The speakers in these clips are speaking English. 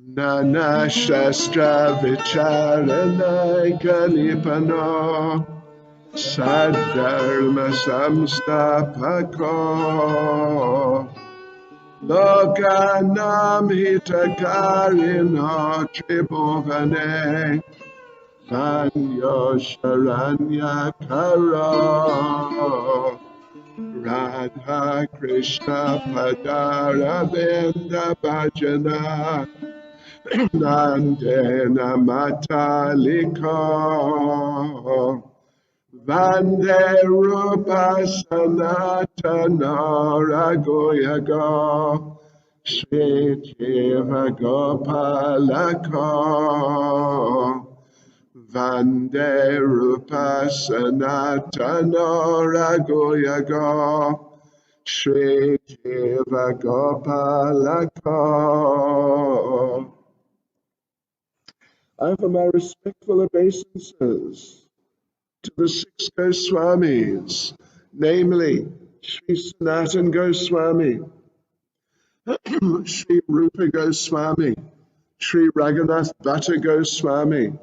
Nana Shastra Vicharanai Nipano Sadharma Samstapako Lokanam Hitakarino Tribhuvane Sanyo Sharanya Karo Radha Krishna Padara Vinda Bhajana Nandena Mataliko Vande Rupa Sanatana Ragoyago Shri Jiva Gopalako Vande Rupa Sanatana Ragoyago Shri Jiva Gopalako. I offer my respectful obeisances to the 6 Goswamis, namely Sri Sanatan Goswami, Sri Rupa Goswami, Sri Raghunath Bhatta Goswami,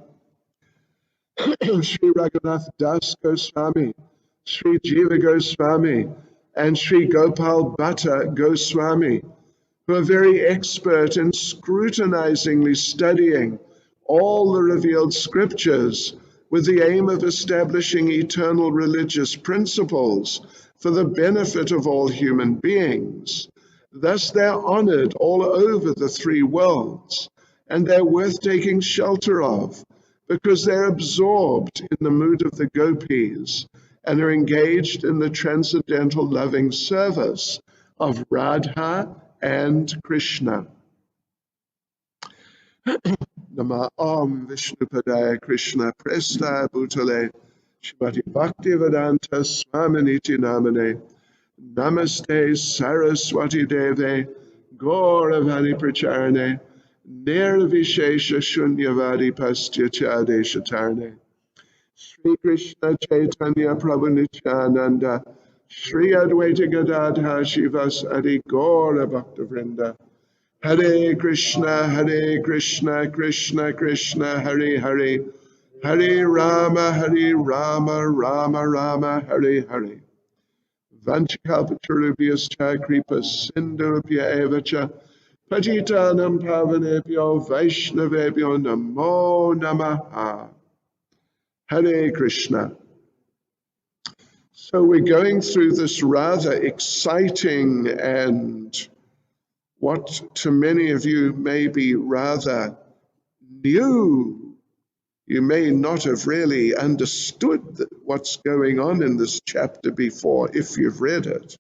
Sri Raghunath Das Goswami, Sri Jiva Goswami, and Sri Gopal Bhatta Goswami, who are very expert in scrutinizingly studying all the revealed scriptures with the aim of establishing eternal religious principles for the benefit of all human beings. Thus they're honored all over the 3 worlds, and they're worth taking shelter of, because they're absorbed in the mood of the gopis and are engaged in the transcendental loving service of Radha and Krishna. Nama Om Vishnupadaya Krishna Presta Bhutale Shrimati Bhaktivedanta Swaminiti Namane Namaste Saraswati Deve Gauravani Pracharane Nirvishesha Shunyavadi Pastya Chadeshatarne Sri Krishna Chaitanya Prabhu Nityananda Sri Advaita Gadadha Shivas Adi Gaura Bhakta Vrinda Hare Krishna, Krishna Krishna, Hare Hare, Hare Rama, Rama Rama, Hare Hare. Vanchakalpatarubhyascha kripa sindhubhya evacha patitanam pavanebhyo vaishnavebhyo namo namaha. Hare Krishna. So we're going through this rather exciting and what to many of you may be rather new. You may not have really understood what's going on in this chapter before if you've read it,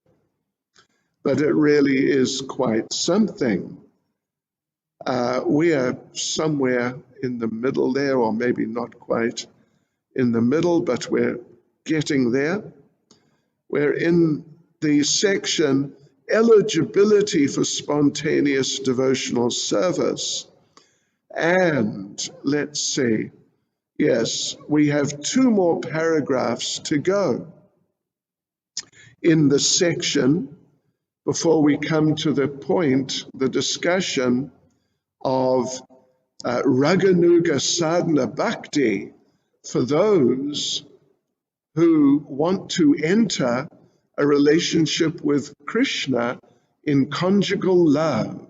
but it really is quite something. We are somewhere in the middle there, or maybe not quite in the middle, but we're getting there. We're in the section eligibility for spontaneous devotional service. And let's see, yes, we have 2 more paragraphs to go in the section before we come to the point, the discussion of Raganuga Sadhana Bhakti for those who want to enter a relationship with Krishna in conjugal love.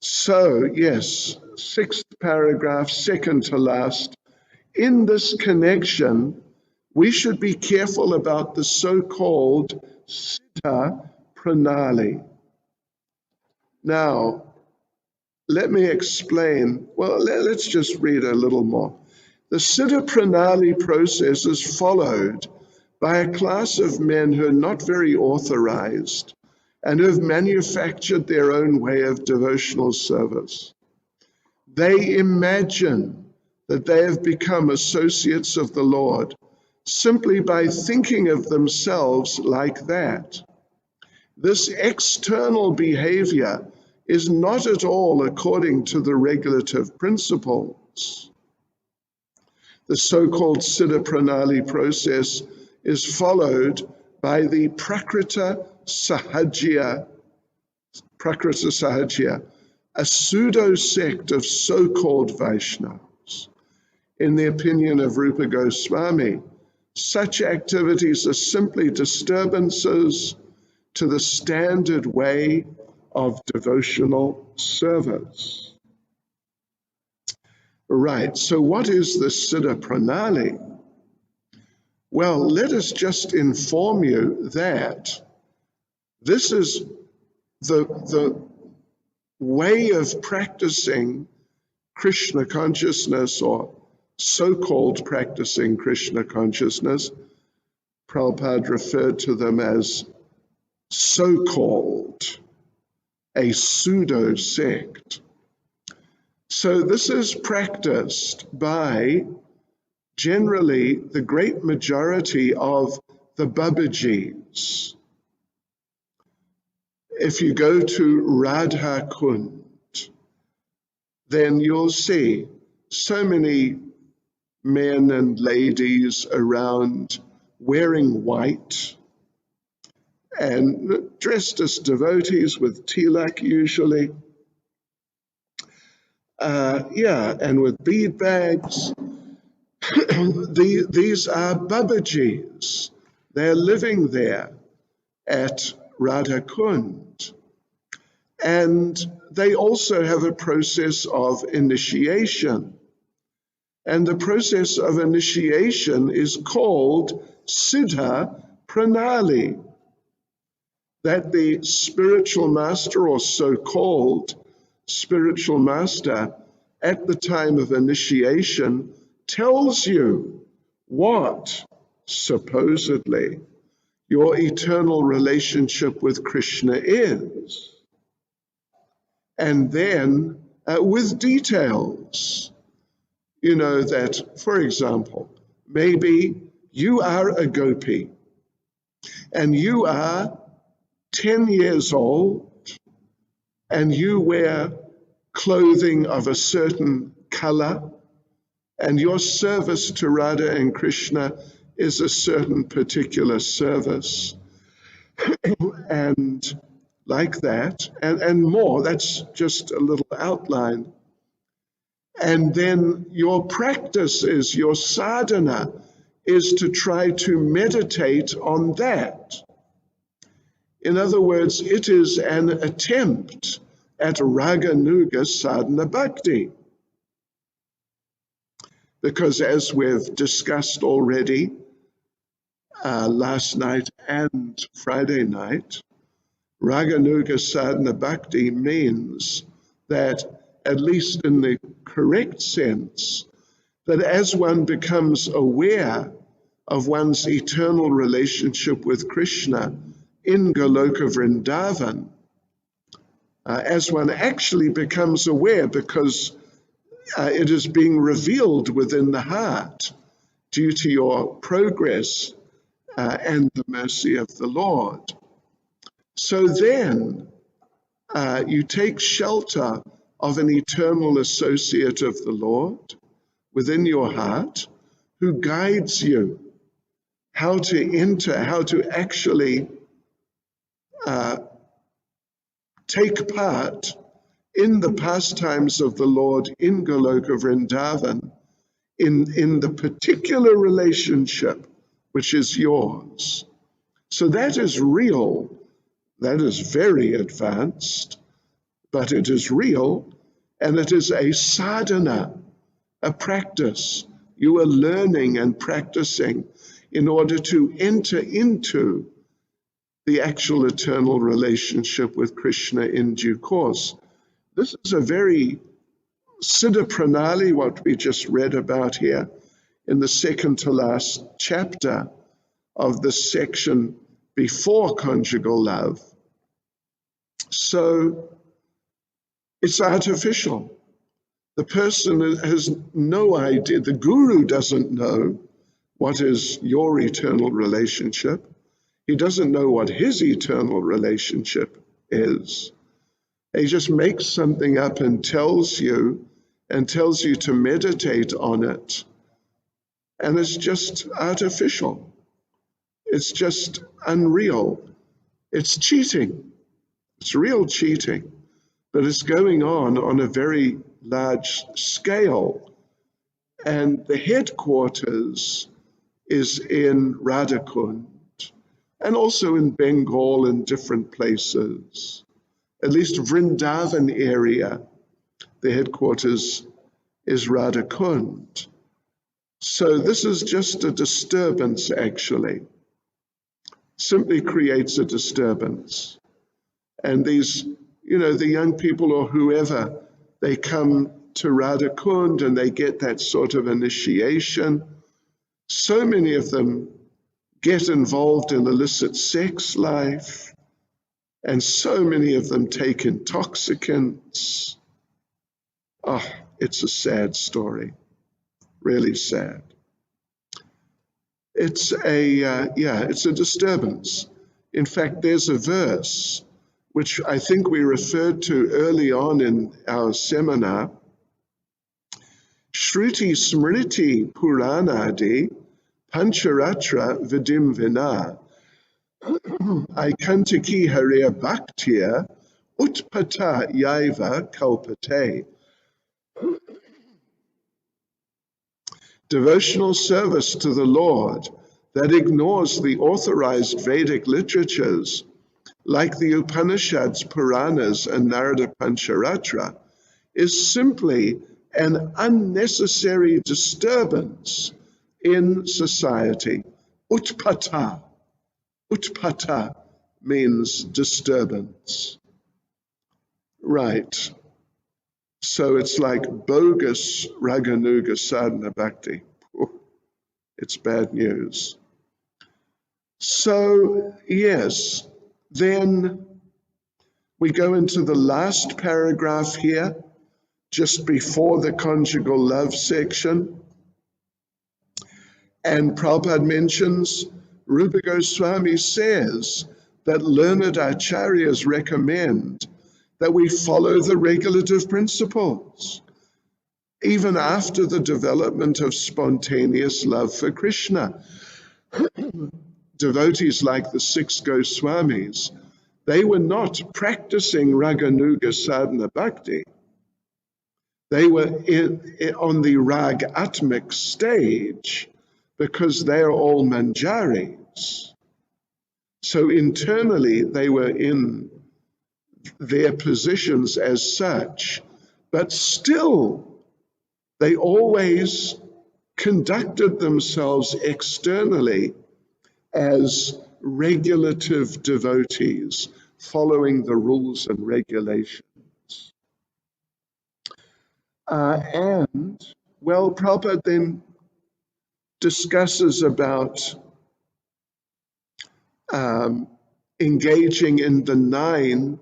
So, yes, 6th paragraph, second to last. In this connection, we should be careful about the so-called Siddha Pranali. Now, let me explain. Well, let's just read a little more. The Siddha Pranali process is followed by a class of men who are not very authorized and who have manufactured their own way of devotional service. They imagine that they have become associates of the Lord simply by thinking of themselves like that. This external behavior is not at all according to the regulative principles. The so-called Siddha Pranali process is followed by the Prakriti Sahajya, a pseudo-sect of so-called Vaishnavas. In the opinion of Rupa Goswami, such activities are simply disturbances to the standard way of devotional service. Right, so what is the Siddha Pranali? Well, let us just inform you that this is the way of practicing Krishna consciousness, or so-called practicing Krishna consciousness. Prabhupada referred to them as so-called, a pseudo-sect. So this is practiced by generally the great majority of the Babajis. If you go to Radha Kund, then you'll see so many men and ladies around wearing white and dressed as devotees with tilak usually. And with bead bags. These are Babajis. They're living there at Radha Kund. And they also have a process of initiation. And the process of initiation is called Siddha Pranali, that the spiritual master, or so-called spiritual master, at the time of initiation tells you what, supposedly, your eternal relationship with Krishna is. And then with details, you know, that, for example, maybe you are a gopi and you are 10 years old and you wear clothing of a certain color, and your service to Radha and Krishna is a certain particular service. And like that, and more, that's just a little outline. And then your practice is, your sadhana is to try to meditate on that. In other words, it is an attempt at Raganuga sadhana bhakti. Because as we've discussed already last night and Friday night, Raganuga sadhana bhakti means that, at least in the correct sense, that as one becomes aware of one's eternal relationship with Krishna in Goloka Vrindavan, as one actually becomes aware, because it is being revealed within the heart due to your progress and the mercy of the Lord. So then you take shelter of an eternal associate of the Lord within your heart, who guides you how to enter, how to actually take part in the pastimes of the Lord in Goloka Vrindavan, in the particular relationship which is yours. So that is real. That is very advanced, but it is real, and it is a sadhana, a practice. You are learning and practicing in order to enter into the actual eternal relationship with Krishna in due course. This is a very Siddha Pranali, what we just read about here in the second to last chapter of this section before conjugal love. So it's artificial. The person has no idea, the guru doesn't know what is your eternal relationship. He doesn't know what his eternal relationship is. He just makes something up and tells you to meditate on it. And it's just artificial. It's just unreal. It's cheating. It's real cheating. but it's going on a very large scale. And the headquarters is in Radhakund, and also in Bengal and different places. At least Vrindavan area, the headquarters is Radhakund. So this is just a disturbance, actually. Simply creates a disturbance. And these, the young people or whoever, they come to Radhakund and they get that sort of initiation. So many of them get involved in illicit sex life, and so many of them take intoxicants. Oh, it's a sad story, really sad. It's a disturbance. In fact, there's a verse which I think we referred to early on in our seminar. Shruti Smriti Puranadi Pancharatra Vidim Vina Aikantaki Hare Bhaktiya Utpata Yaiva Kalpate. Devotional service to the Lord that ignores the authorized Vedic literatures like the Upanishads, Puranas, and Narada Pancharatra is simply an unnecessary disturbance in society. Utpata. Utpata means disturbance. Right. So it's like bogus Raganuga sadhana bhakti. It's bad news. So, yes, then we go into the last paragraph here, just before the conjugal love section. And Prabhupada mentions, Rupa Goswami says that learned acharyas recommend that we follow the regulative principles, even after the development of spontaneous love for Krishna. Devotees like the 6 Goswamis, they were not practicing Raganuga sadhana bhakti. They were on the rag atmic stage because they're all manjaris. So internally they were in their positions as such, but still they always conducted themselves externally as regulative devotees, following the rules and regulations. Prabhupada then discusses about engaging in the 9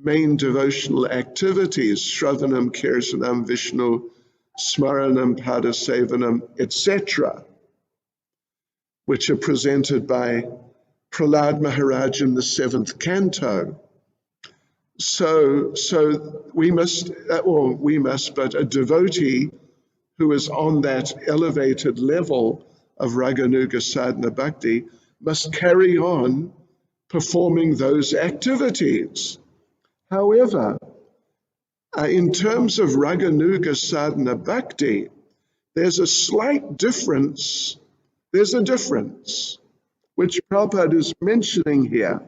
main devotional activities, Shravanam, Kirtanam, Vishnu, Smaranam, Padasevanam, etc., which are presented by Prahlad Maharaj in the 7th canto. So but a devotee who is on that elevated level of Raganuga sadhana bhakti must carry on performing those activities. However, in terms of Raganuga sadhana bhakti, there's a slight difference. There's a difference, which Prabhupada is mentioning here,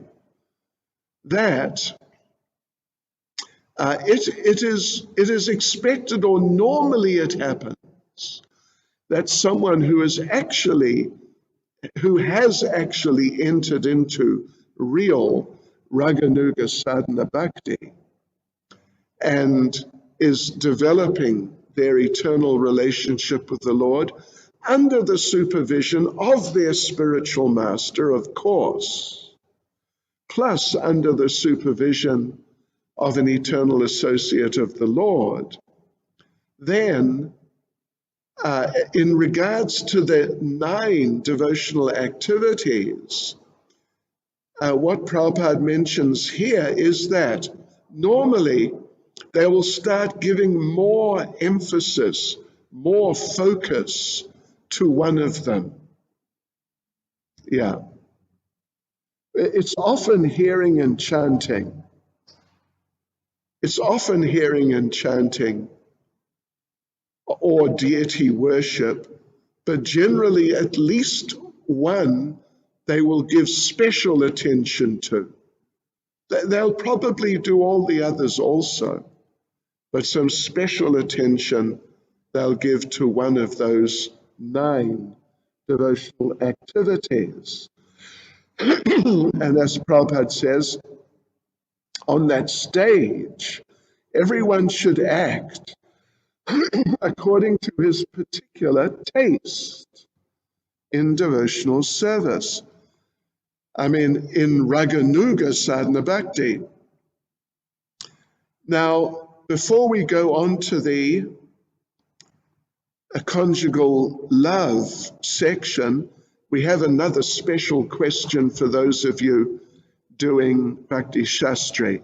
that it is expected, or normally it happens, that someone who has actually entered into real Raganuga sadhana bhakti and is developing their eternal relationship with the Lord under the supervision of their spiritual master, of course, plus under the supervision of an eternal associate of the Lord. Then, in regards to the 9 devotional activities, what Prabhupada mentions here is that normally they will start giving more emphasis, more focus to one of them. Yeah. It's often hearing and chanting. It's often hearing and chanting or deity worship, but generally at least one they will give special attention to. They'll probably do all the others also, but some special attention they'll give to one of those 9 devotional activities. And as Prabhupada says, on that stage, everyone should act according to his particular taste in devotional service. I mean, in Raganuga Sadhana Bhakti. Now, before we go on to the Conjugal Love section, we have another special question for those of you doing Bhakti Shastri.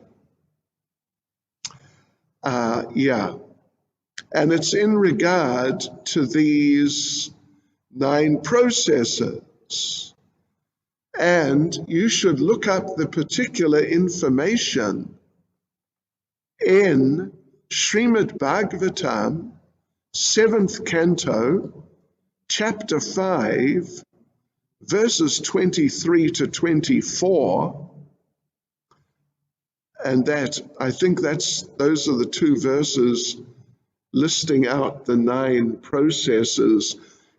And it's in regard to these 9 processes. And you should look up the particular information in Srimad Bhagavatam, 7th canto, chapter 5, verses 23 to 24. And I think those are the 2 verses listing out the 9 processes,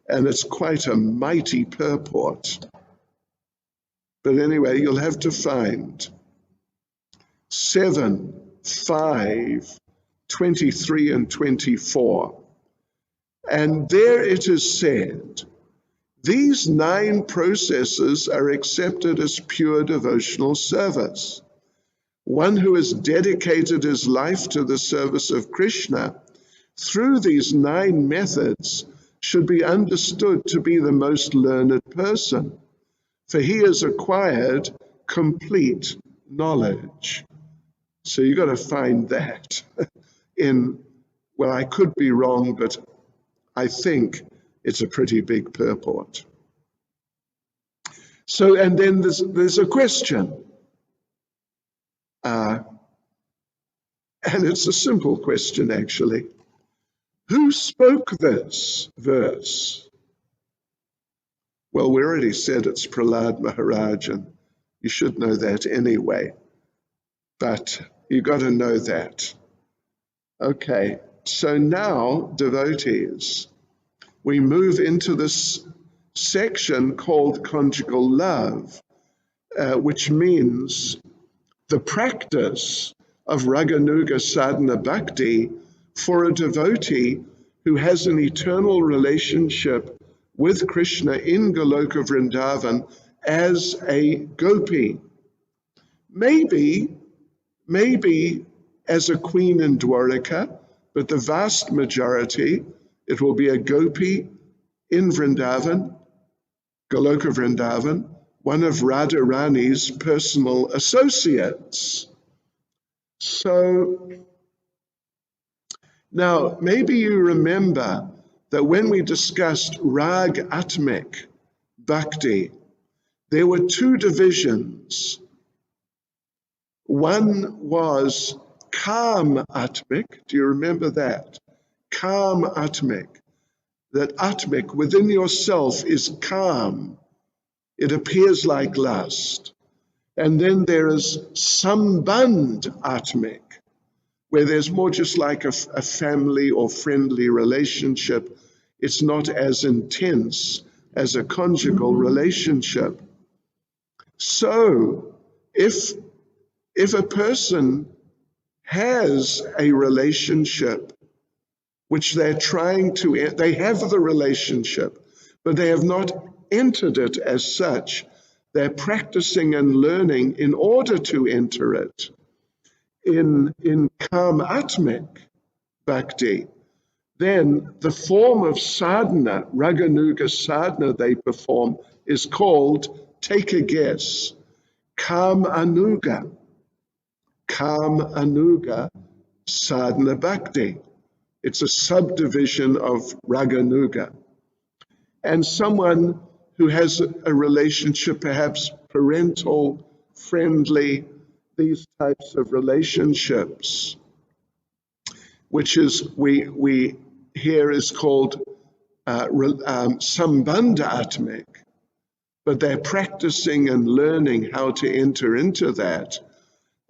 and it's quite a mighty purport. But anyway, you'll have to find 7, 5, 23 and 24. And there it is said, these 9 processes are accepted as pure devotional service. One who has dedicated his life to the service of Krishna through these 9 methods should be understood to be the most learned person, for he has acquired complete knowledge. So you've got to find that well, I could be wrong, but I think it's a pretty big purport. So, and then there's a question. And it's a simple question, actually. Who spoke this verse? Well, we already said it's Prahlad Maharaj, and you should know that anyway. But you've got to know that. Okay, so now, devotees, we move into this section called Conjugal Love, which means the practice of Raganuga Sadhana Bhakti for a devotee who has an eternal relationship with Krishna in Goloka Vrindavan as a gopi. Maybe as a queen in Dwarika, but the vast majority, it will be a gopi in Vrindavan, Goloka Vrindavan, one of Radharani's personal associates. So now, maybe you remember that when we discussed Rag Atmik Bhakti, there were 2 divisions. One was Kam Atmik. Do you remember that? Kam Atmik. That Atmik within yourself is calm. It appears like lust. And then there is Sambandh Atmik, where there's more just like a family or friendly relationship. It's not as intense as a conjugal relationship. So if a person has a relationship which they have the relationship, but they have not entered it as such, they're practicing and learning in order to enter it. In Kam Atmik Bhakti, then the form of sadhana, Raganuga sadhana they perform, is called, take a guess, Kam Anuga. Kam Anuga Sadhana Bhakti. It's a subdivision of Raganuga. And someone who has a relationship, perhaps parental, friendly, these types of relationships, which is we here is called Sambandha Atmik, but they're practicing and learning how to enter into that.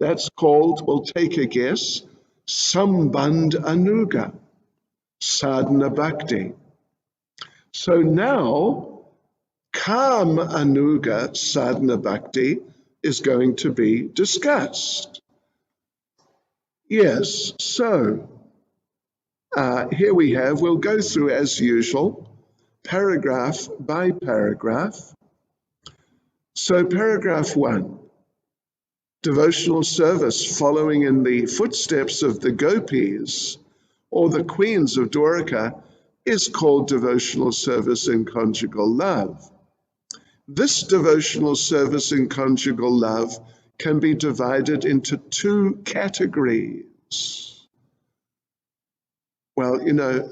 That's called, we'll take a guess, Sambandh Anuga, Sadhana Bhakti. So now, Kam Anuga Sadhana Bhakti is going to be discussed. Yes, so here we have, we'll go through as usual, paragraph by paragraph. So paragraph 1, devotional service following in the footsteps of the gopis or the queens of Dwarka is called devotional service in conjugal love. This devotional service in conjugal love can be divided into 2 categories. Well, you know,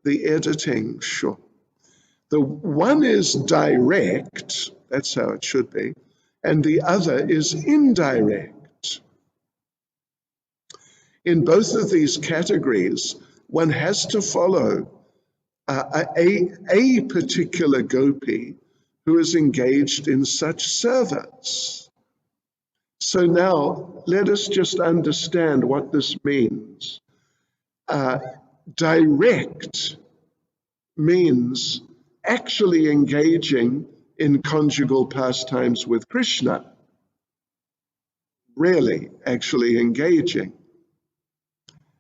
the editing, sure. The one is direct, that's how it should be, and the other is indirect. In both of these categories, one has to follow a particular gopi who is engaged in such service. So now let us just understand what this means. Direct means actually engaging in conjugal pastimes with Krishna, really actually engaging.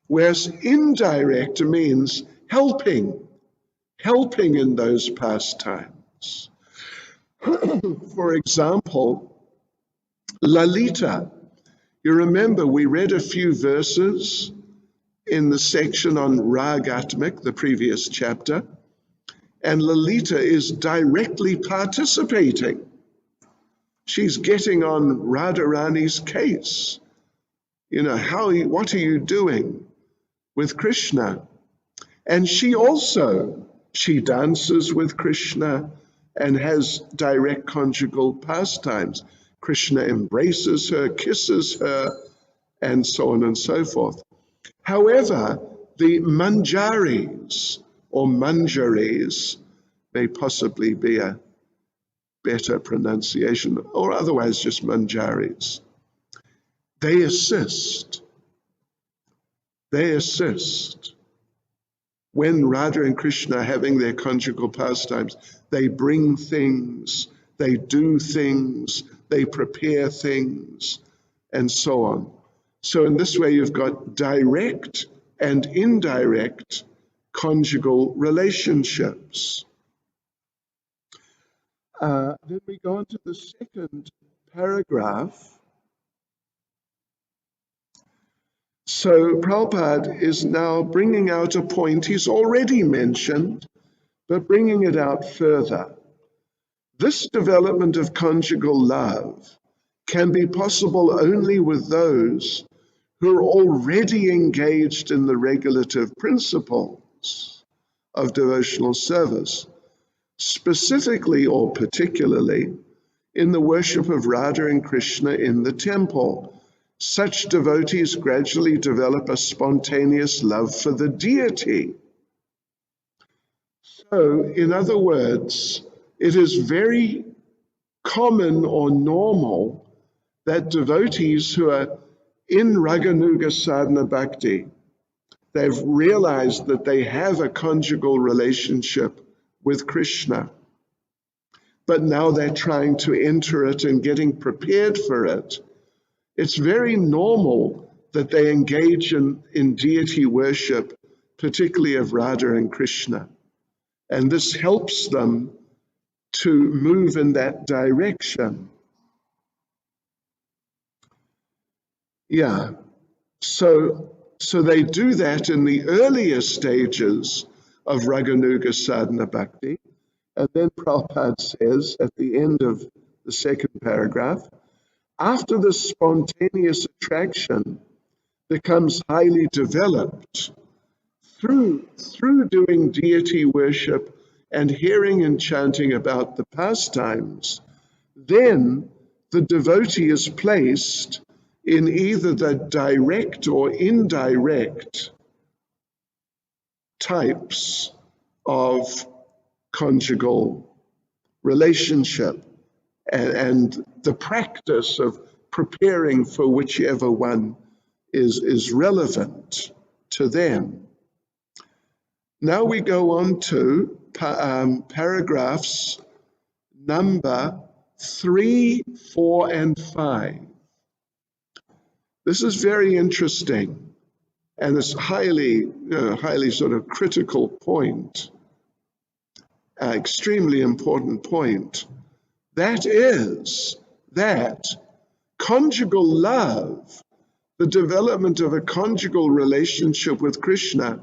Whereas indirect means helping in those pastimes. For example, Lalita. You remember we read a few verses in the section on Ragatmik, the previous chapter, and Lalita is directly participating. She's getting on Radharani's case. You know, what are you doing with Krishna? And she dances with Krishna and has direct conjugal pastimes. Krishna embraces her, kisses her, and so on and so forth. However, the manjaris or manjaris may possibly be a better pronunciation, or otherwise just manjaris. They assist. When Radha and Krishna are having their conjugal pastimes, they bring things, they do things, they prepare things, and so on. So in this way, you've got direct and indirect conjugal relationships. Then we go on to the second paragraph. So Prabhupada is now bringing out a point he's already mentioned, but bringing it out further. This development of conjugal love can be possible only with those who are already engaged in the regulative principles of devotional service, specifically or particularly in the worship of Radha and Krishna in the temple. Such devotees gradually develop a spontaneous love for the deity. So, in other words, it is very common or normal that devotees who are in Raganuga Sadhana Bhakti, they've realized that they have a conjugal relationship with Krishna, but now they're trying to enter it and getting prepared for it. It's very normal that they engage in deity worship, particularly of Radha and Krishna. And this helps them to move in that direction. Yeah, so they do that in the earlier stages of Raganuga Sadhana Bhakti. And then Prabhupada says at the end of the second paragraph, after the spontaneous attraction becomes highly developed through doing deity worship and hearing and chanting about the pastimes, then the devotee is placed in either the direct or indirect types of conjugal relationship and the practice of preparing for whichever one is relevant to them. Now we go on to paragraphs number 3, 4, and 5. This is very interesting, and it's highly sort of critical point, extremely important point. That is that conjugal love, the development of a conjugal relationship with Krishna,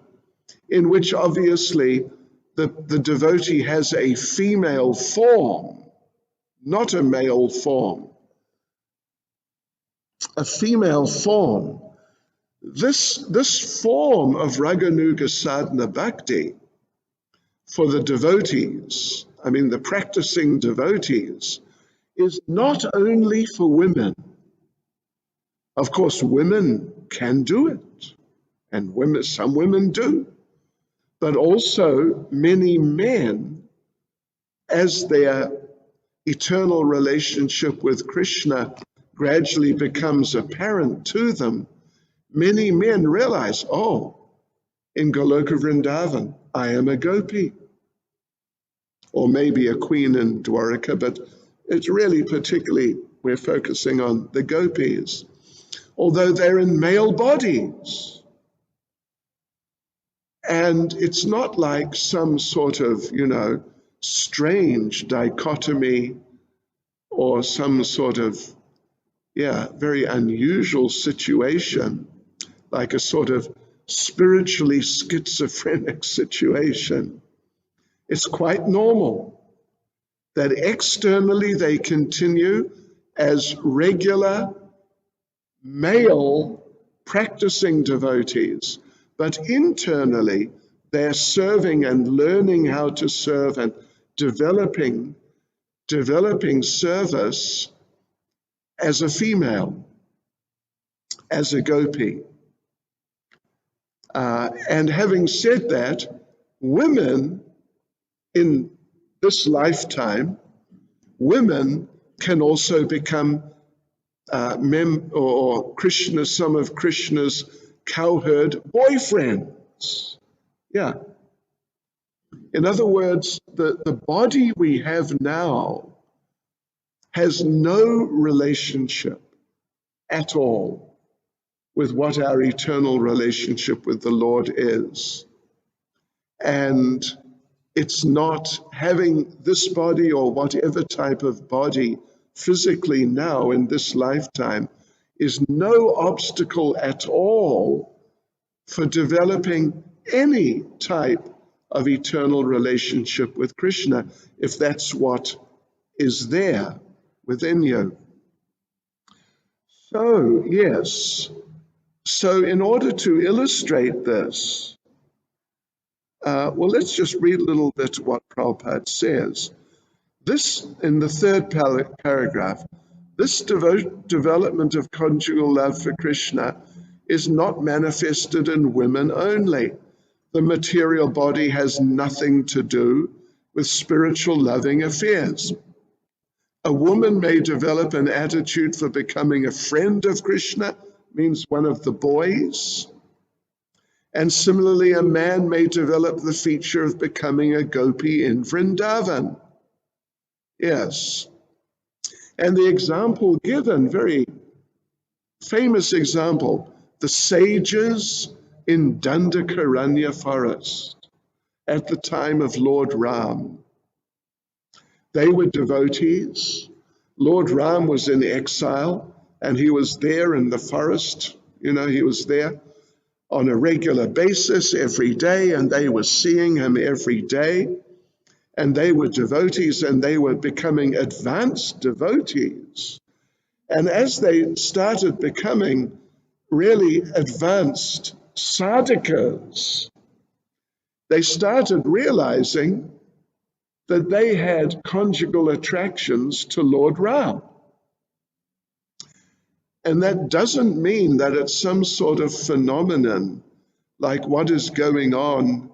in which obviously the devotee has a female form, not a male form, a female form. This form of Raganuga sadhana bhakti for the devotees, I mean the practicing devotees, is not only for women. Of course, women can do it, and some women do, but also many men, as their eternal relationship with Krishna gradually becomes apparent to them, many men realize, oh, in Goloka Vrindavan, I am a gopi, or maybe a queen in Dwaraka, but it's really particularly, we're focusing on the gopis, although they're in male bodies. And it's not like some sort of, strange dichotomy or some sort of, very unusual situation, like a sort of spiritually schizophrenic situation. It's quite normal that externally they continue as regular male practicing devotees, but internally they're serving and learning how to serve and developing service as a female, as a gopi. And having said that, women in this lifetime, women can also become Krishna, some of Krishna's cowherd boyfriends. Yeah. In other words, the body we have now has no relationship at all with what our eternal relationship with the Lord is. And it's not having this body or whatever type of body physically now in this lifetime is no obstacle at all for developing any type of eternal relationship with Krishna, if that's what is there within you. So, yes. So in order to illustrate this, let's just read a little bit what Prabhupada says. This, in the third paragraph, this development of conjugal love for Krishna is not manifested in women only. The material body has nothing to do with spiritual loving affairs. A woman may develop an attitude for becoming a friend of Krishna, means one of the boys. And similarly, a man may develop the feature of becoming a gopi in Vrindavan. Yes. And the example given, very famous example, the sages in Dandakaranya forest at the time of Lord Ram. They were devotees. Lord Ram was in exile, and he was there in the forest. He was there on a regular basis every day, and they were seeing him every day. And they were devotees, and they were becoming advanced devotees. And as they started becoming really advanced sadhakas, they started realizing that they had conjugal attractions to Lord Ram. And that doesn't mean that it's some sort of phenomenon like what is going on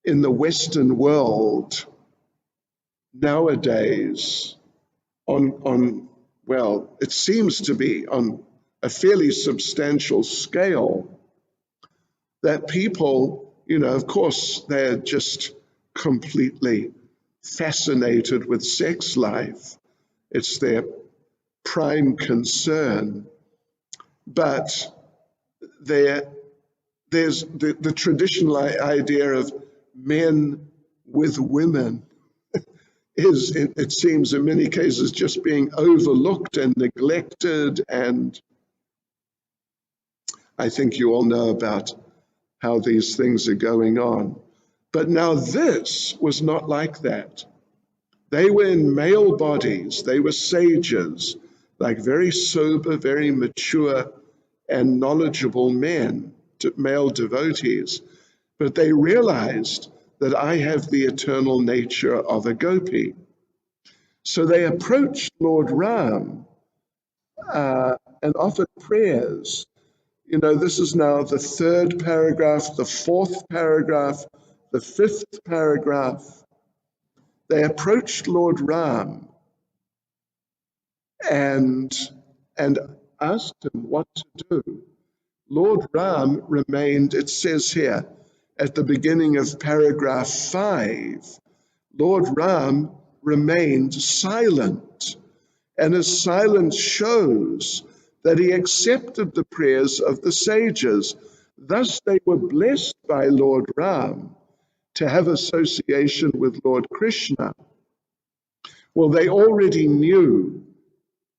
in the Western world nowadays well, it seems to be on a fairly substantial scale, that people, of course, they're just completely fascinated with sex life. It's their prime concern. But there's the traditional idea of men with women is, it seems in many cases, just being overlooked and neglected. And I think you all know about how these things are going on. But now this was not like that. They were in male bodies. They were sages, like very sober, very mature and knowledgeable men, male devotees. But they realized that I have the eternal nature of a gopi. So they approached Lord Ram and offered prayers. This is now the third paragraph, the fourth paragraph, the fifth paragraph. They approached Lord Ram and asked him what to do. Lord Ram remained, it says here, at the beginning of paragraph 5, Lord Ram remained silent, and his silence shows that he accepted the prayers of the sages. Thus they were blessed by Lord Ram to have association with Lord Krishna. Well, they already knew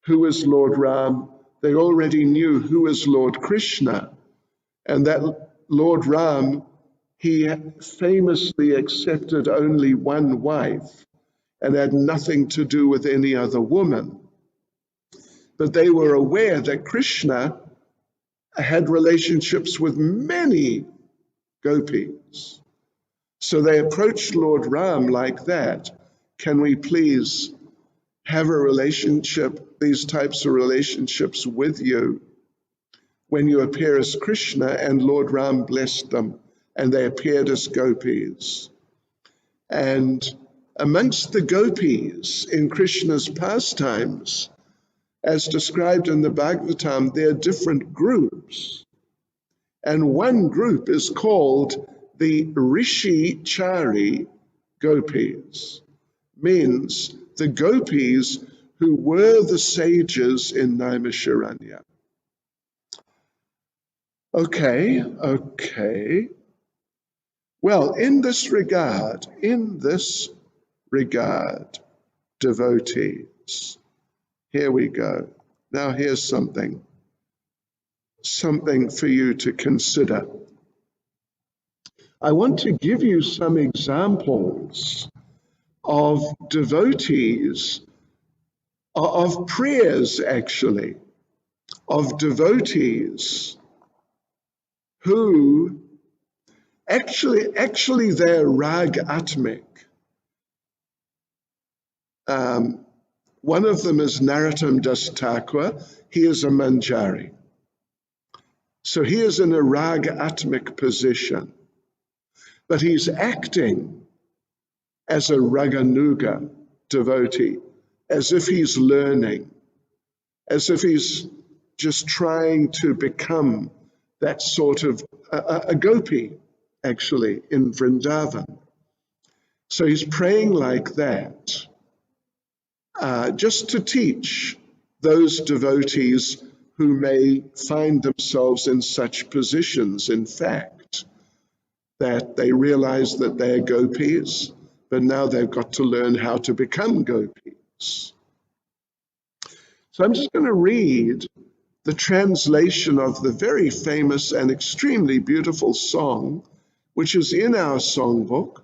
who is Lord Ram. They already knew who is Lord Krishna, and that Lord Ram, he famously accepted only one wife and had nothing to do with any other woman. But they were aware that Krishna had relationships with many gopis. So they approached Lord Ram like that. Can we please have a relationship, these types of relationships with you when you appear as Krishna? And Lord Ram blessed them, and they appeared as gopis. And amongst the gopis in Krishna's pastimes, as described in the Bhagavatam, there are different groups. And one group is called the Rishi Chari gopis, means the gopis who were the sages in Naimisharanya. Okay. Well, in this regard, devotees, here we go. Now here's something for you to consider. I want to give you some examples of devotees, of prayers actually, of devotees who actually they're rag atmic. One of them is Narottam Das Thakur. He is a Manjari. So he is in a rag atmic position, but he's acting as a Raganuga devotee, as if he's learning, as if he's just trying to become that sort of a gopi, actually, in Vrindavan. So he's praying like that, just to teach those devotees who may find themselves in such positions, in fact, that they realize that they're gopis, but now they've got to learn how to become gopis. So I'm just going to read the translation of the very famous and extremely beautiful song, which is in our songbook.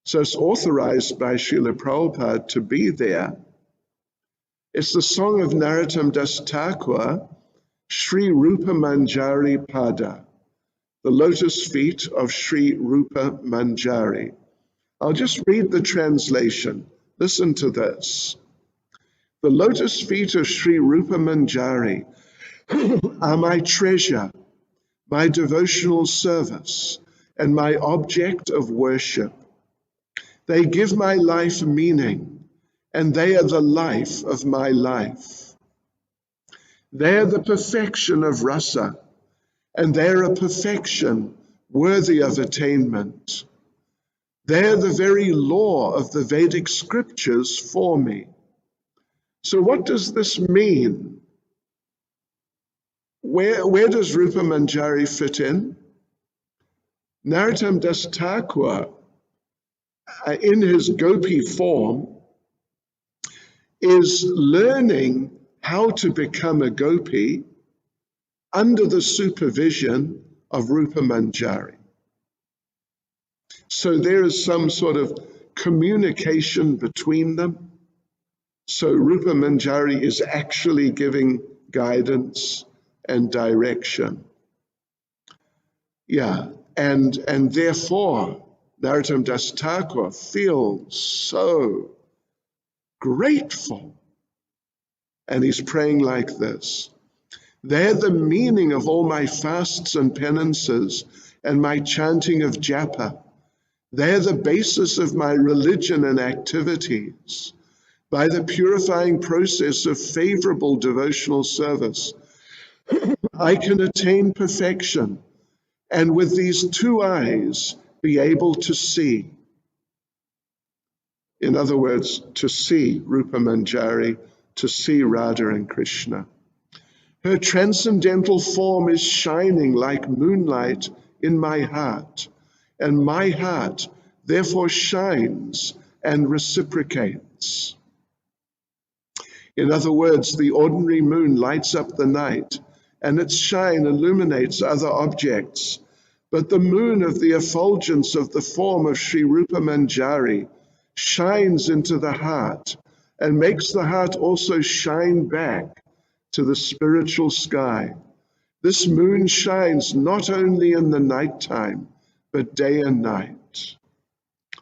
So it's authorized by Srila Prabhupada to be there. It's the song of Narottam Das Thakur, Sri Rupa Manjari Pada, the lotus feet of Sri Rupa Manjari. I'll just read the translation. Listen to this. The lotus feet of Sri Rupa Manjari are my treasure, my devotional service, and my object of worship. They give my life meaning, and they are the life of my life. They are the perfection of rasa, and they are a perfection worthy of attainment. They are the very law of the Vedic scriptures for me. So what does this mean? Where does Rupa Manjari fit in? Narottam Das Thakur, in his gopi form, is learning how to become a gopi under the supervision of Rupa Manjari. So there is some sort of communication between them. So Rupa Manjari is actually giving guidance and direction. Yeah, and therefore Narottam Das Thakur feels so grateful. And he's praying like this: they're the meaning of all my fasts and penances and my chanting of japa. They're the basis of my religion and activities. By the purifying process of favorable devotional service, I can attain perfection, and with these two eyes be able to see. In other words, to see Rupa Manjari, to see Radha and Krishna. Her transcendental form is shining like moonlight in my heart, and my heart therefore shines and reciprocates. In other words, the ordinary moon lights up the night, and its shine illuminates other objects. But the moon of the effulgence of the form of Sri Rupa Manjari shines into the heart and makes the heart also shine back to the spiritual sky. This moon shines not only in the nighttime, but day and night.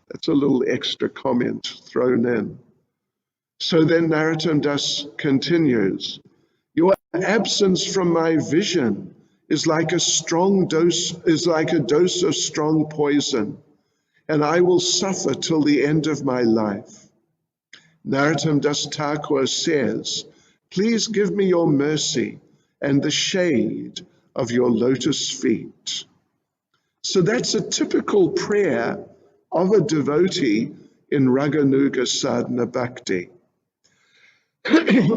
That's a little extra comment thrown in. So then Narottam Das continues, your absence from my vision is like a dose of strong poison, and I will suffer till the end of my life. Narottam Das Thakur says, please give me your mercy and the shade of your lotus feet. So that's a typical prayer of a devotee in Raganuga Sadhana Bhakti.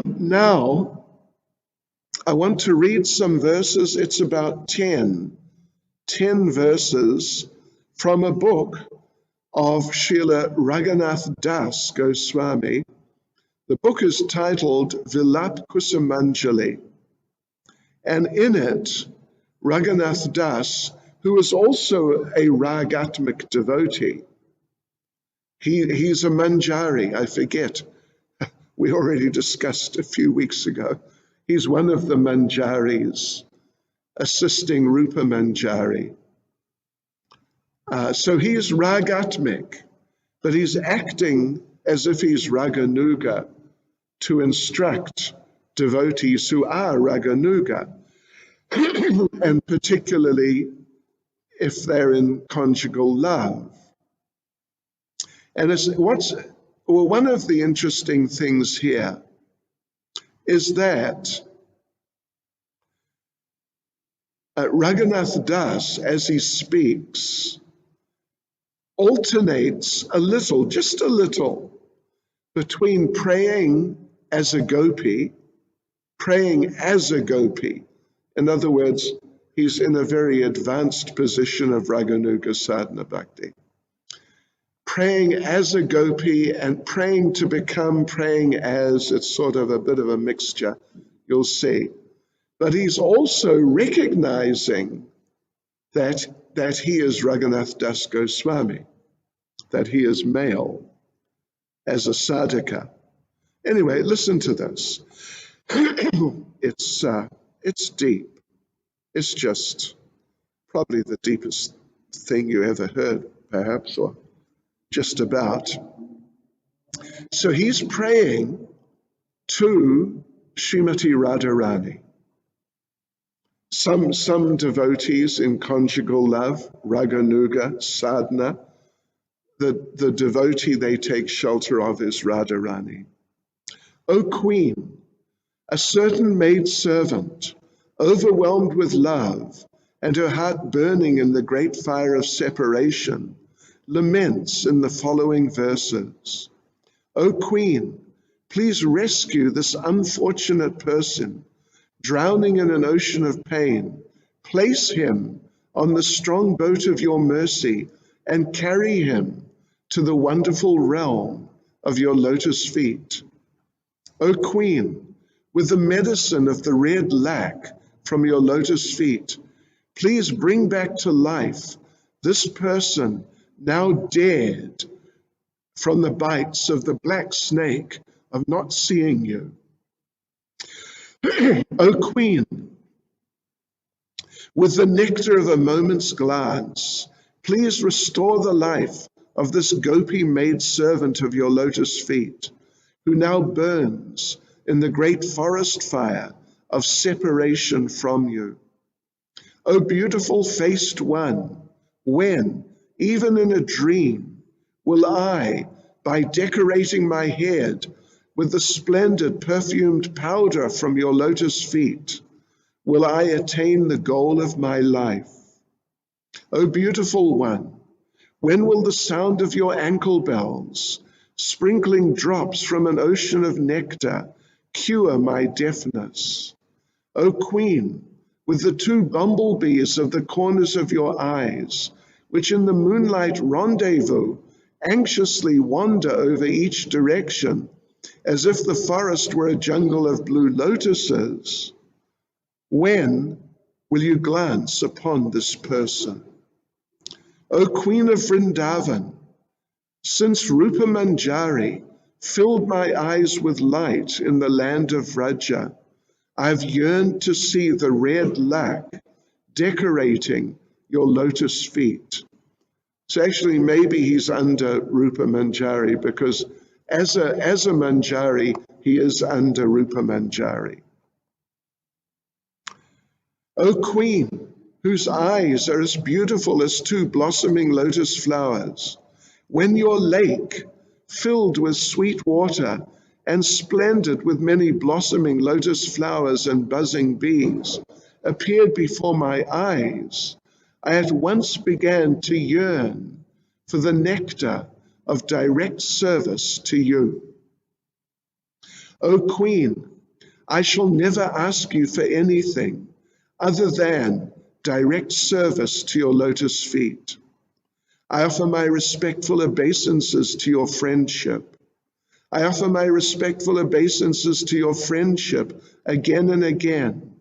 Now, I want to read some verses. It's about 10 verses from a book of Srila Raghunath Das Goswami. The book is titled Vilap Kusumanjali. And in it, Raghunath Das, who is also a Ragatmik devotee, he's a Manjari, I forget. We already discussed a few weeks ago. He's one of the Manjaris assisting Rupa Manjari. So he's Ragatmik, but he's acting as if he's Raganuga to instruct devotees who are Raganuga, and particularly if they're in conjugal love. And one of the interesting things here is that Raghunath Das, as he speaks, alternates just a little, between praying as a gopi. In other words, he's in a very advanced position of Raganuga Sadhana Bhakti. Praying as a gopi and praying to become praying as, it's sort of a bit of a mixture, you'll see. But he's also recognizing that he is Raghunath Das Goswami, that he is male as a sadhaka. Anyway, listen to this. It's deep. It's just probably the deepest thing you ever heard, perhaps, or just about. So he's praying to Srimati Radharani. Some devotees in conjugal love, Raganuga, sadhana, the devotee they take shelter of is Radharani. O Queen, a certain maidservant, overwhelmed with love, and her heart burning in the great fire of separation, laments in the following verses. O Queen, please rescue this unfortunate person, drowning in an ocean of pain. Place him on the strong boat of your mercy and carry him to the wonderful realm of your lotus feet. O Queen, with the medicine of the red lac from your lotus feet, please bring back to life this person now dead from the bites of the black snake of not seeing you. O Queen, with the nectar of a moment's glance, please restore the life of this gopi maidservant of your lotus feet, who now burns in the great forest fire of separation from you. O beautiful faced one, when, even in a dream, will I, by decorating my head with the splendid perfumed powder from your lotus feet, will I attain the goal of my life? O beautiful one, when will the sound of your ankle bells, sprinkling drops from an ocean of nectar, cure my deafness? O Queen, with the two bumblebees of the corners of your eyes, which in the moonlight rendezvous, anxiously wander over each direction, as if the forest were a jungle of blue lotuses, when will you glance upon this person? O Queen of Vrindavan, since Rupa Manjari filled my eyes with light in the land of Vraja, I've yearned to see the red lac decorating your lotus feet. So actually maybe he's under Rupa Manjari, because as a Manjari, he is under Rupa Manjari. O Queen, whose eyes are as beautiful as two blossoming lotus flowers, when your lake, filled with sweet water and splendid with many blossoming lotus flowers and buzzing bees, appeared before my eyes, I at once began to yearn for the nectar of direct service to you. O Queen, I shall never ask you for anything other than direct service to your lotus feet. I offer my respectful obeisances to your friendship. I offer my respectful obeisances to your friendship again and again.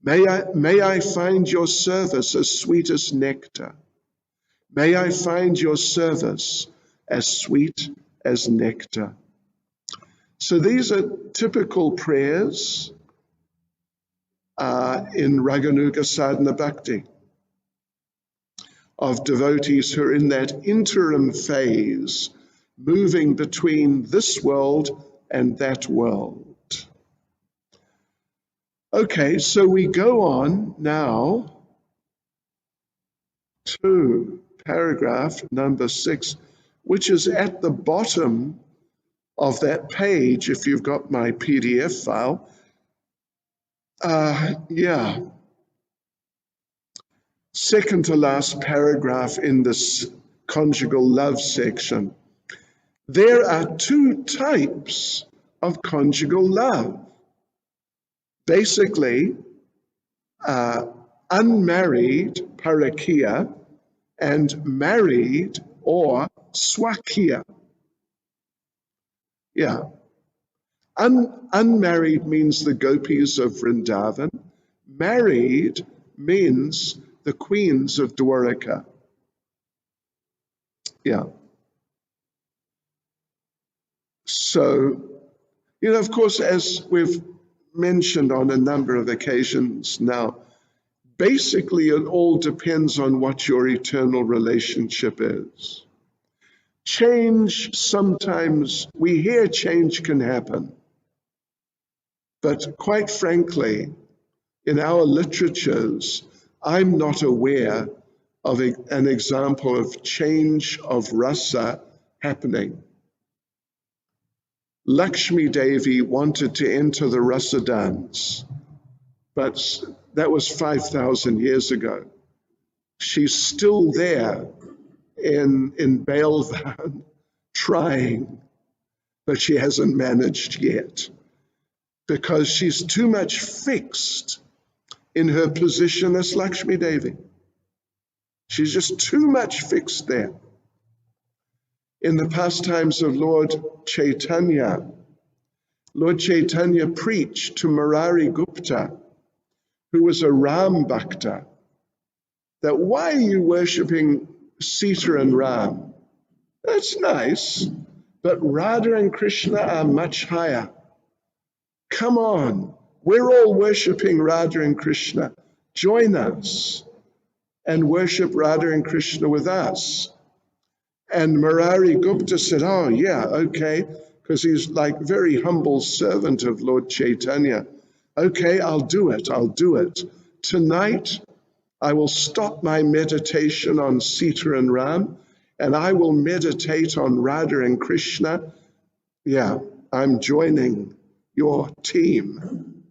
May I find your service as sweet as nectar. May I find your service as sweet as nectar. So these are typical prayers in Raganuga Sadhana Bhakti of devotees who are in that interim phase, moving between this world and that world. Okay, so we go on now to paragraph number 6, which is at the bottom of that page, if you've got my PDF file. Second to last paragraph in this conjugal love section. There are two types of conjugal love. Basically, unmarried, parakia, and married or swakia. Yeah. Unmarried means the gopis of Vrindavan. Married means the queens of Dwaraka. Yeah. So, of course, as we've mentioned on a number of occasions now, basically it all depends on what your eternal relationship is. Change, sometimes we hear change can happen, but quite frankly, in our literatures, I'm not aware of an example of change of rasa happening. Lakshmi Devi wanted to enter the rasa dance, but that was 5,000 years ago. She's still there in Bailvan trying, but she hasn't managed yet because she's too much fixed in her position as Lakshmi Devi. She's just too much fixed there. In the pastimes of Lord Chaitanya preached to Murari Gupta, who was a Ram Bhakta, that why are you worshipping Sita and Ram? That's nice, but Radha and Krishna are much higher. Come on, we're all worshipping Radha and Krishna. Join us and worship Radha and Krishna with us. And Murari Gupta said, oh yeah, okay, because he's like very humble servant of Lord Chaitanya. Okay, I'll do it. Tonight, I will stop my meditation on Sita and Ram, and I will meditate on Radha and Krishna. Yeah, I'm joining your team.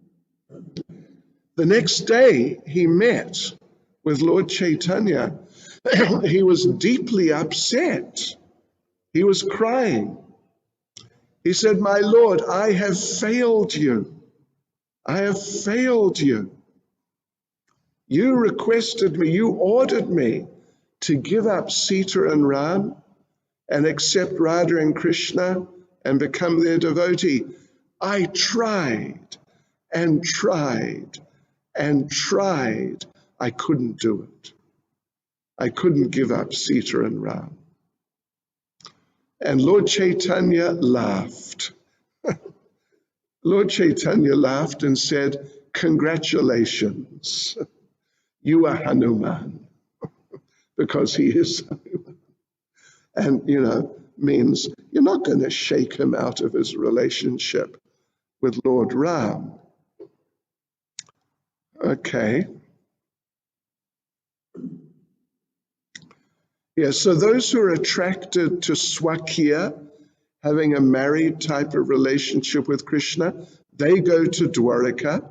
The next day, he met with Lord Chaitanya. He was deeply upset. He was crying. He said, my Lord, I have failed you. I have failed you. You requested me, you ordered me to give up Sita and Ram and accept Radha and Krishna and become their devotee. I tried and tried and tried. I couldn't do it. I couldn't give up Sita and Ram. And Lord Chaitanya laughed. Lord Chaitanya laughed and said, congratulations, you are Hanuman, because he is Hanuman. And, means you're not going to shake him out of his relationship with Lord Ram. Okay. Yeah, so those who are attracted to Swakya, having a married type of relationship with Krishna, they go to Dwaraka.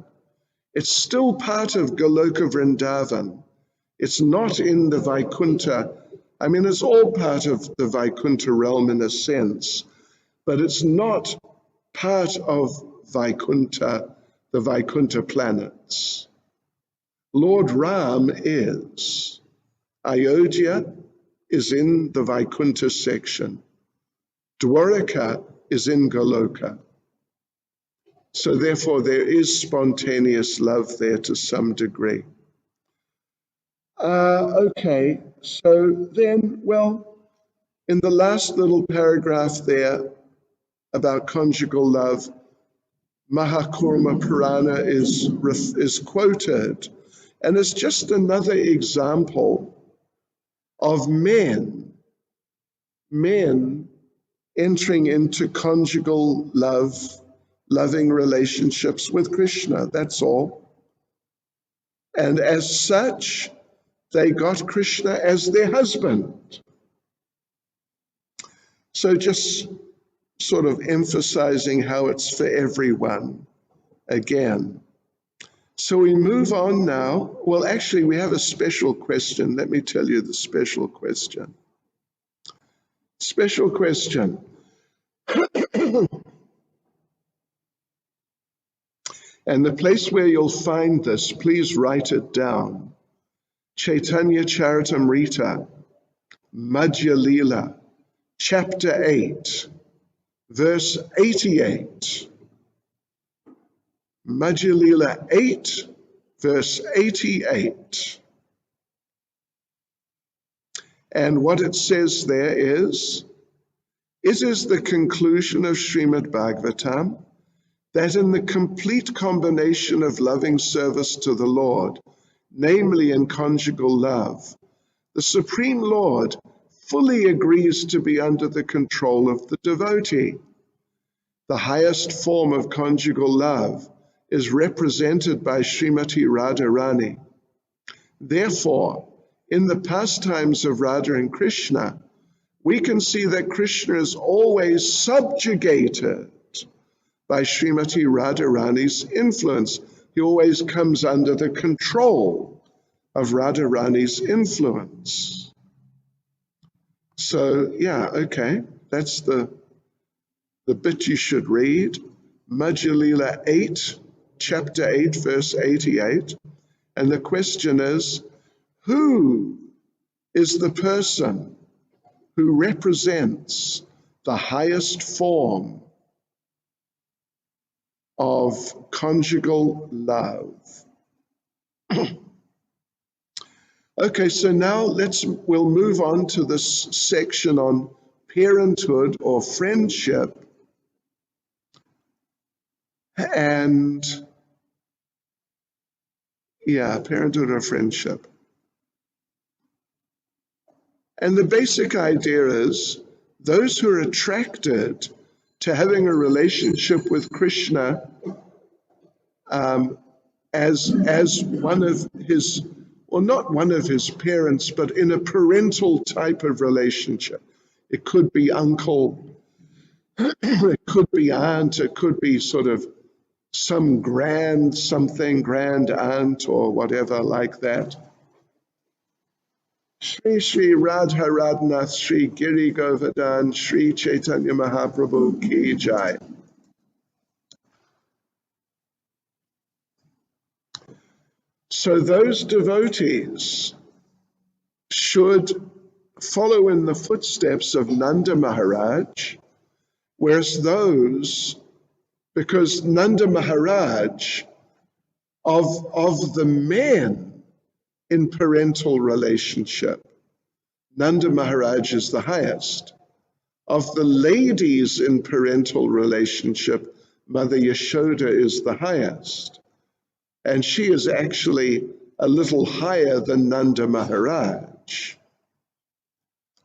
It's still part of Goloka Vrindavan. It's not in the Vaikuntha. I mean, it's all part of the Vaikuntha realm in a sense, but it's not part of Vaikuntha, the Vaikuntha planets. Lord Ram is. Ayodhya is in the Vaikuntha section. Dwaraka is in Goloka. So therefore there is spontaneous love there to some degree. Okay, so then, well, in the last little paragraph there about conjugal love, Mahakurma Purana is quoted, and it's just another example of men entering into conjugal love, loving relationships with Krishna, that's all. And as such, they got Krishna as their husband. So just sort of emphasizing how it's for everyone again. So we move on now. Well, actually, we have a special question. Let me tell you the special question. Special question. And the place where you'll find this, please write it down. Chaitanya Charitamrita, Madhya Lila, chapter 8, verse 88. Madhya Lila 8, verse 88. And what it says there is, it is the conclusion of Srimad Bhagavatam that in the complete combination of loving service to the Lord, namely in conjugal love, the Supreme Lord fully agrees to be under the control of the devotee. The highest form of conjugal love is represented by Srimati Radharani. Therefore, in the pastimes of Radha and Krishna, we can see that Krishna is always subjugated by Srimati Radharani's influence. He always comes under the control of Radharani's influence. So, yeah, okay, that's the bit you should read. Madhya Lila 8, chapter 8, verse 88. And the question is, who is the person who represents the highest form of conjugal love? Okay, so now we'll move on to this section on parenthood or friendship. And yeah, parenthood or friendship. And the basic idea is those who are attracted to having a relationship with Krishna as one of his, well, not one of his parents, but in a parental type of relationship. It could be uncle, it could be aunt, it could be sort of some grand aunt or whatever like that. Shri Shri Radha Radhanath Shri Giri Govardhan Shri Chaitanya Mahaprabhu Ki Jai. So those devotees should follow in the footsteps of Nanda Maharaj, whereas because Nanda Maharaj, of the men in parental relationship, Nanda Maharaj is the highest. Of the ladies in parental relationship, Mother Yashoda is the highest. And she is actually a little higher than Nanda Maharaj.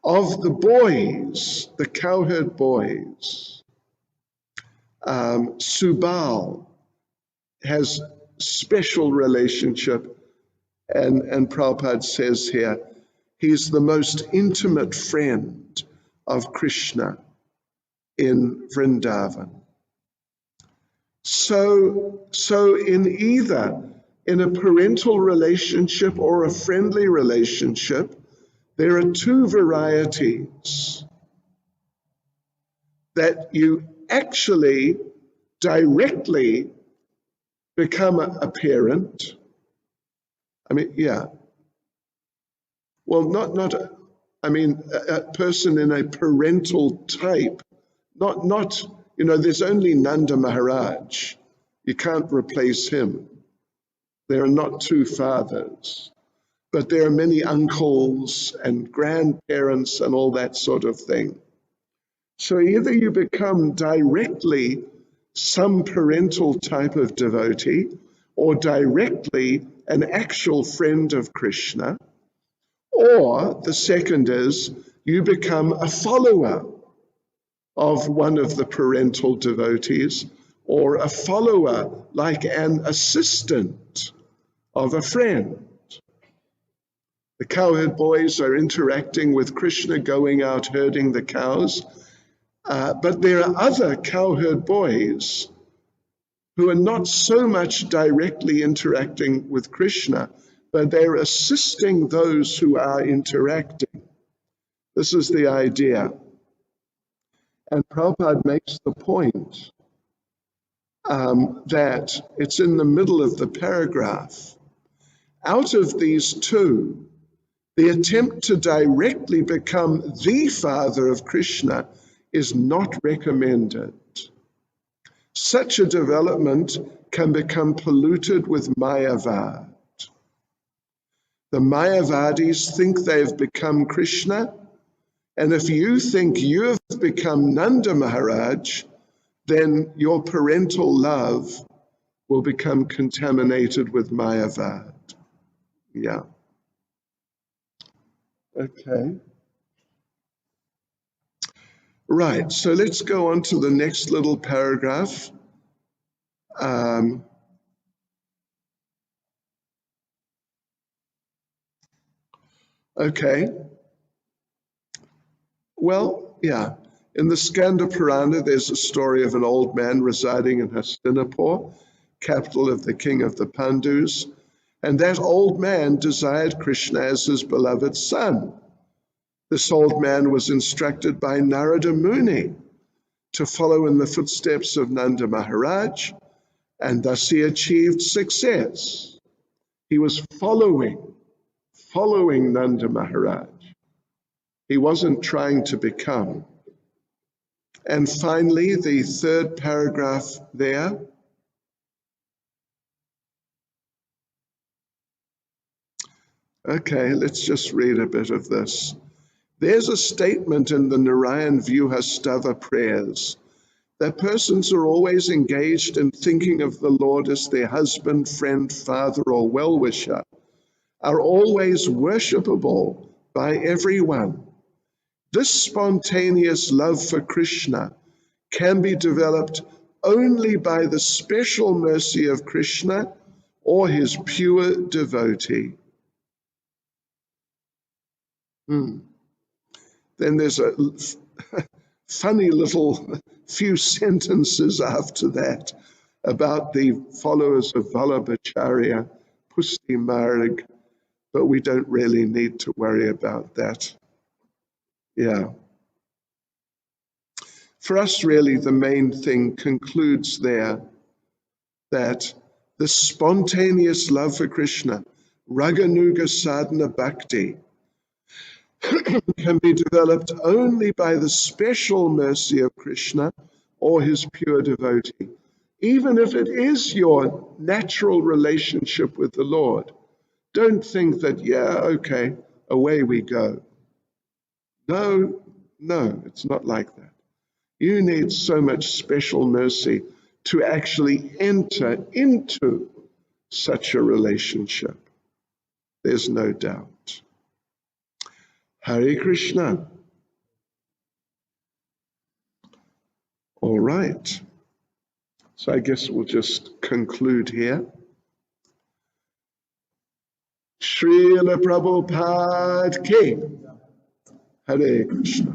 Of the boys, the cowherd boys, Subal has special relationship, and Prabhupada says here, he's the most intimate friend of Krishna in Vrindavan. So in a parental relationship or a friendly relationship, there are two varieties that you actually directly become a parent. I mean, yeah. Well, a person in a parental type, not, there's only Nanda Maharaj. You can't replace him. There are not two fathers, but there are many uncles and grandparents and all that sort of thing. So either you become directly some parental type of devotee or directly an actual friend of Krishna, or the second is you become a follower of one of the parental devotees, or a follower like an assistant of a friend. The cowherd boys are interacting with Krishna, going out herding the cows, but there are other cowherd boys who are not so much directly interacting with Krishna, but they're assisting those who are interacting. This is the idea. And Prabhupada makes the point that it's in the middle of the paragraph. Out of these two, the attempt to directly become the father of Krishna is not recommended. Such a development can become polluted with Mayavad. The Mayavadis think they've become Krishna, and if you think you have become Nanda Maharaj, then your parental love will become contaminated with Mayavad. Yeah. Okay. Right, so let's go on to the next little paragraph. Okay. Well, yeah. In the Skanda Purana, there's a story of an old man residing in Hastinapur, capital of the king of the Pandus, and that old man desired Krishna as his beloved son. This old man was instructed by Narada Muni to follow in the footsteps of Nanda Maharaj, and thus he achieved success. He was following Nanda Maharaj. He wasn't trying to become. And finally, the third paragraph there. Okay, let's just read a bit of this. There's a statement in the Narayan Vyuhastava prayers that persons are always engaged in thinking of the Lord as their husband, friend, father, or well-wisher, are always worshipable by everyone. This spontaneous love for Krishna can be developed only by the special mercy of Krishna or his pure devotee. Then there's a funny little few sentences after that about the followers of Vallabhacharya, Pusti Marg, but we don't really need to worry about that. Yeah. For us, really, the main thing concludes there that the spontaneous love for Krishna, Raganuga Sadhana Bhakti, can be developed only by the special mercy of Krishna or his pure devotee, even if it is your natural relationship with the Lord. Don't think that, yeah, okay, away we go. No, it's not like that. You need so much special mercy to actually enter into such a relationship. There's no doubt. Hare Krishna. All right. So I guess we'll just conclude here. Srila Prabhupada Ki. Hare Krishna.